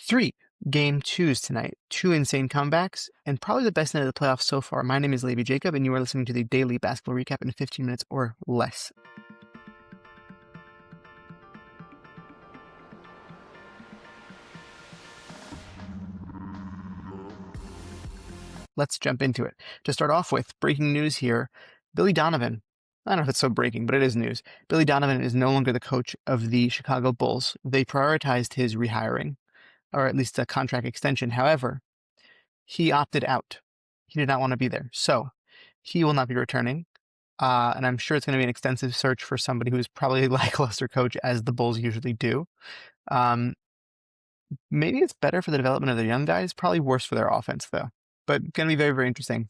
Three game twos tonight. Two insane comebacks, and probably the best night of the playoffs so far. My name is Levi Jacob, and you are listening to the daily basketball recap in 15 minutes or less. Let's jump into it. To start off with, breaking news here, Billy Donovan. I don't know if it's so breaking, but it is news. Billy Donovan is no longer the coach of the Chicago Bulls. They prioritized his rehiring, or at least a contract extension. However, he opted out. He did not want to be there. So he will not be returning. And I'm sure it's going to be an extensive search for somebody who is probably a lackluster coach, as the Bulls usually do. Maybe it's better for the development of the young guys, probably worse for their offense, though. But going to be very, very interesting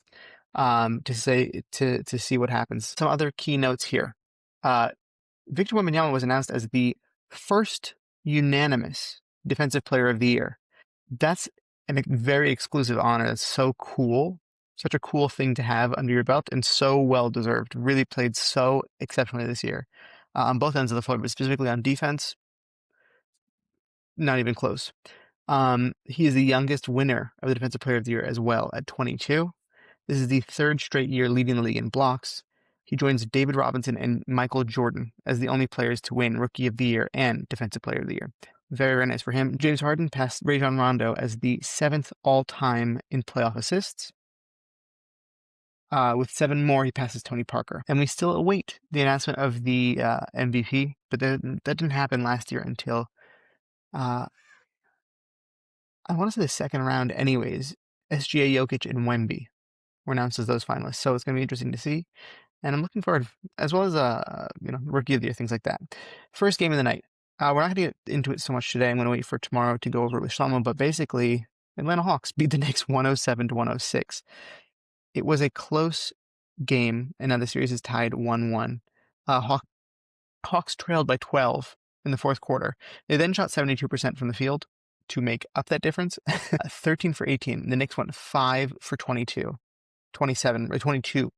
to see what happens. Some other key notes here. Victor Wembanyama was announced as the first unanimous Defensive Player of the Year. That's a very exclusive honor. That's so cool. Such a cool thing to have under your belt, and so well deserved. Really played so exceptionally this year on both ends of the floor, but specifically on defense, not even close. He is the youngest winner of the Defensive Player of the Year as well at 22. This is the third straight year leading the league in blocks. He joins David Robinson and Michael Jordan as the only players to win Rookie of the Year and Defensive Player of the Year. Very, very nice for him. James Harden passed Rajon Rondo as the 7th all-time in playoff assists. With 7 more, he passes Tony Parker. And we still await the announcement of the MVP, but that didn't happen last year until, I want to say the second round anyways. SGA, Jokic, and Wemby were announced as those finalists. So it's going to be interesting to see. And I'm looking forward, as well as, Rookie of the Year, things like that. First game of the night. We're not going to get into it so much today. I'm going to wait for tomorrow to go over it with Shlomo. But basically, Atlanta Hawks beat the Knicks 107-106. It was a close game, and now the series is tied 1-1. Hawks trailed by 12 in the fourth quarter. They then shot 72% from the field to make up that difference. 13 for 18. The Knicks went 5 for 22. 22%.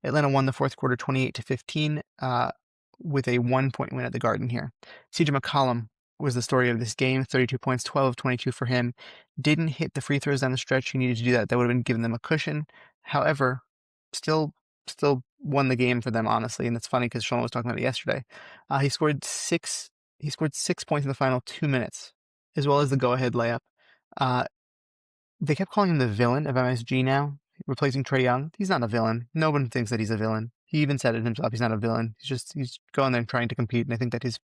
Atlanta won the fourth quarter 28-15 with a 1-point win at the Garden here. CJ McCollum was the story of this game. 32 points, 12 of 22 for him. Didn't hit the free throws down the stretch. He needed to do that. That would have been giving them a cushion. However, still won the game for them, honestly. And it's funny because Sean was talking about it yesterday. He scored 6 points in the final 2 minutes, as well as the go-ahead layup. They kept calling him the villain of MSG now, replacing Trae Young. He's not a villain. No one thinks that he's a villain. He even said it himself. He's not a villain. He's going there and trying to compete. And I think that his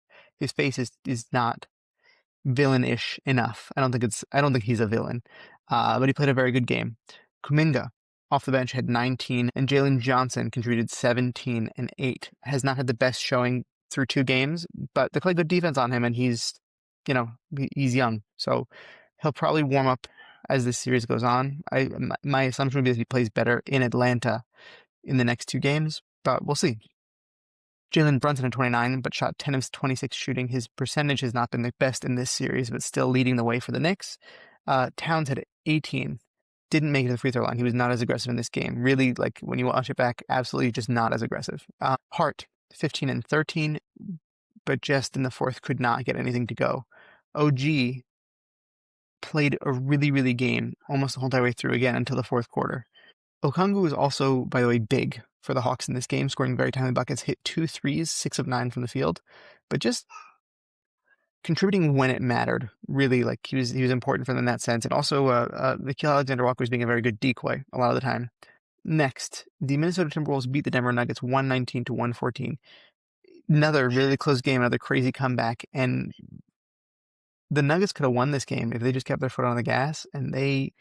face is not villain-ish enough. I don't think he's a villain. But he played a very good game. Kuminga off the bench had 19, and Jalen Johnson contributed 17 and 8. Has not had the best showing through 2 games, but they play good defense on him, and he's young, so he'll probably warm up as this series goes on. My assumption would be that he plays better in Atlanta in the next 2 games, but we'll see. Jalen Brunson at 29, but shot 10 of 26 shooting. His percentage has not been the best in this series, but still leading the way for the Knicks. Towns had 18. Didn't make it to the free throw line. He was not as aggressive in this game. Really, like, when you watch it back, absolutely just not as aggressive. Hart, 15 and 13, but just in the fourth could not get anything to go. OG played a really, really game almost the whole entire way through again until the fourth quarter. Okongwu was also, by the way, big for the Hawks in this game, scoring very timely buckets, hit 2 threes, 6 of 9 from the field, but just contributing when it mattered. Really, like, he was important for them in that sense. And also, Nickeil Alexander-Walker was being a very good decoy a lot of the time. Next, the Minnesota Timberwolves beat the Denver Nuggets 119-114. Another really close game, another crazy comeback, and the Nuggets could have won this game if they just kept their foot on the gas, and the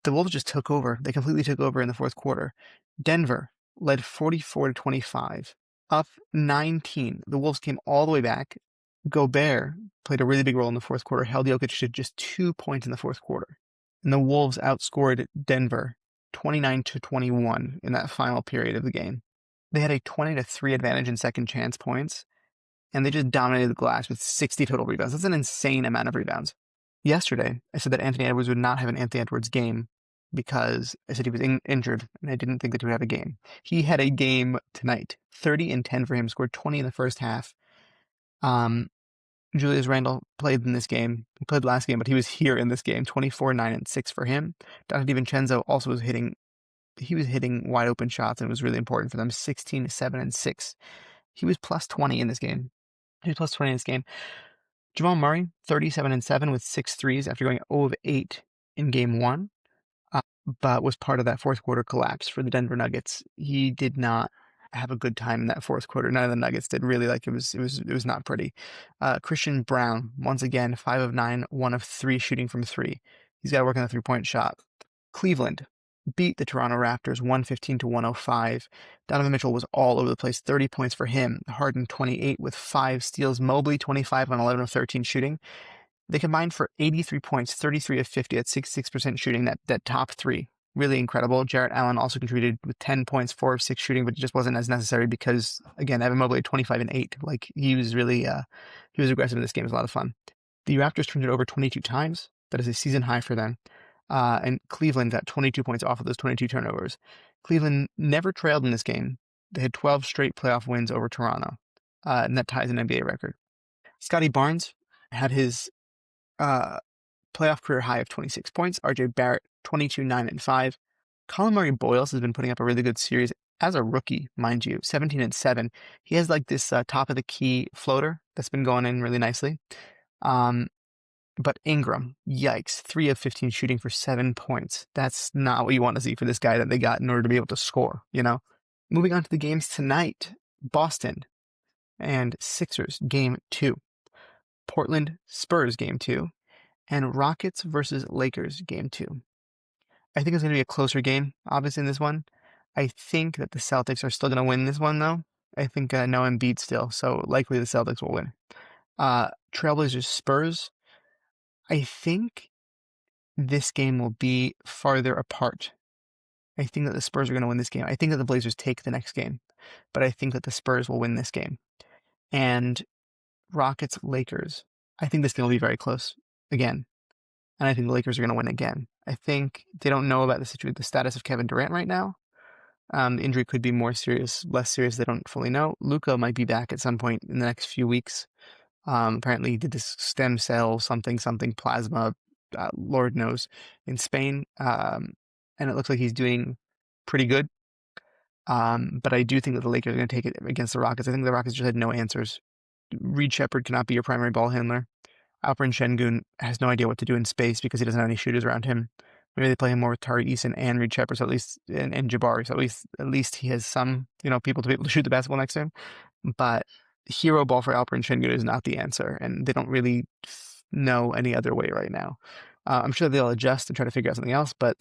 Wolves just took over. They completely took over in the fourth quarter. Denver led 44-25, up 19. The Wolves came all the way back. Gobert played a really big role in the fourth quarter, held Jokic to just 2 points in the fourth quarter. And the Wolves outscored Denver 29-21 in that final period of the game. They had a 20-3 advantage in second chance points, and they just dominated the glass with 60 total rebounds. That's an insane amount of rebounds. Yesterday, I said that Anthony Edwards would not have an Anthony Edwards game because I said he was injured, and I didn't think that he would have a game. He had a game tonight. 30 and 10 for him, scored 20 in the first half. Julius Randle played in this game. He played last game, but he was here in this game. 24, 9, and 6 for him. Donte DiVincenzo also was hitting. He was hitting wide open shots, and it was really important for them. 16, 7, and 6. He was plus 20 in this game. Jamal Murray, 37 and 7 with 6 threes after going 0 of 8 in game 1, but was part of that fourth quarter collapse for the Denver Nuggets. He did not have a good time in that fourth quarter. None of the Nuggets did really. Like it was not pretty. Christian Brown, once again, 5 of 9, 1 of 3 shooting from 3. He's got to work on the 3-point shot. Cleveland beat the Toronto Raptors 115 to 105. Donovan Mitchell was all over the place. 30 points for him. Harden 28 with 5 steals. Mobley 25 on 11 of 13 shooting. They combined for 83 points, 33 of 50 at 66% shooting. That top 3. Really incredible. Jarrett Allen also contributed with 10 points, 4 of 6 shooting, but it just wasn't as necessary because, again, Evan Mobley had 25 and 8. Like, he was really, he was aggressive in this game. It was a lot of fun. The Raptors turned it over 22 times. That is a season high for them. And Cleveland got 22 points off of those 22 turnovers. Cleveland never trailed in this game. They had 12 straight playoff wins over Toronto, and that ties an NBA record. Scotty Barnes had his playoff career high of 26 points. RJ Barrett, 22, 9, and 5. Colin Murray Boyles has been putting up a really good series as a rookie, mind you, 17 and 7. He has like this top of the key floater that's been going in really nicely. But Ingram, yikes, 3 of 15 shooting for 7 points. That's not what you want to see for this guy that they got in order to be able to score, you know? Moving on to the games tonight, Boston and Sixers, game 2. Portland, Spurs, game 2. And Rockets versus Lakers, game 2. I think it's going to be a closer game, obviously, in this one. I think that the Celtics are still going to win this one, though. I think no Embiid still, so likely the Celtics will win. Trailblazers, Spurs. I think this game will be farther apart. I think that the Spurs are going to win this game. I think that the Blazers take the next game, but I think that the Spurs will win this game. And Rockets, Lakers. I think this game will be very close again. And I think the Lakers are going to win again. I think they don't know about the status of Kevin Durant right now. The injury could be more serious, less serious. They don't fully know. Luka might be back at some point in the next few weeks. Apparently he did this stem cell something plasma, Lord knows, in Spain. And it looks like he's doing pretty good. But I do think that the Lakers are going to take it against the Rockets. I think the Rockets just had no answers. Reed Shepherd cannot be your primary ball handler. Alperen Şengün has no idea what to do in space because he doesn't have any shooters around him. Maybe they play him more with Tari Eason and Reed Shepherd, so at least and Jabari. So at least he has some, people to be able to shoot the basketball next to him. But hero ball for Alperen Şengün is not the answer, and they don't really know any other way right now. I'm sure they'll adjust and try to figure out something else, but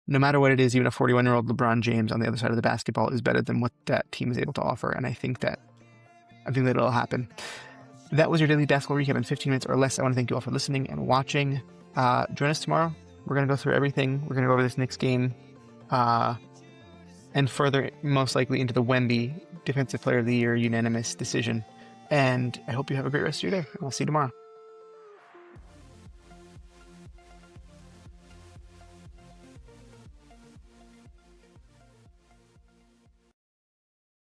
no matter what it is, even a 41-year-old LeBron James on the other side of the basketball is better than what that team is able to offer, and I think that it'll happen. That was your daily basketball recap in 15 minutes or less. I want to thank you all for listening and watching. Join us tomorrow. We're going to go through everything. We're going to go over this Knicks game and further, most likely, into the Wemby Defensive Player of the Year unanimous decision. And I hope you have a great rest of your day. I'll see you tomorrow.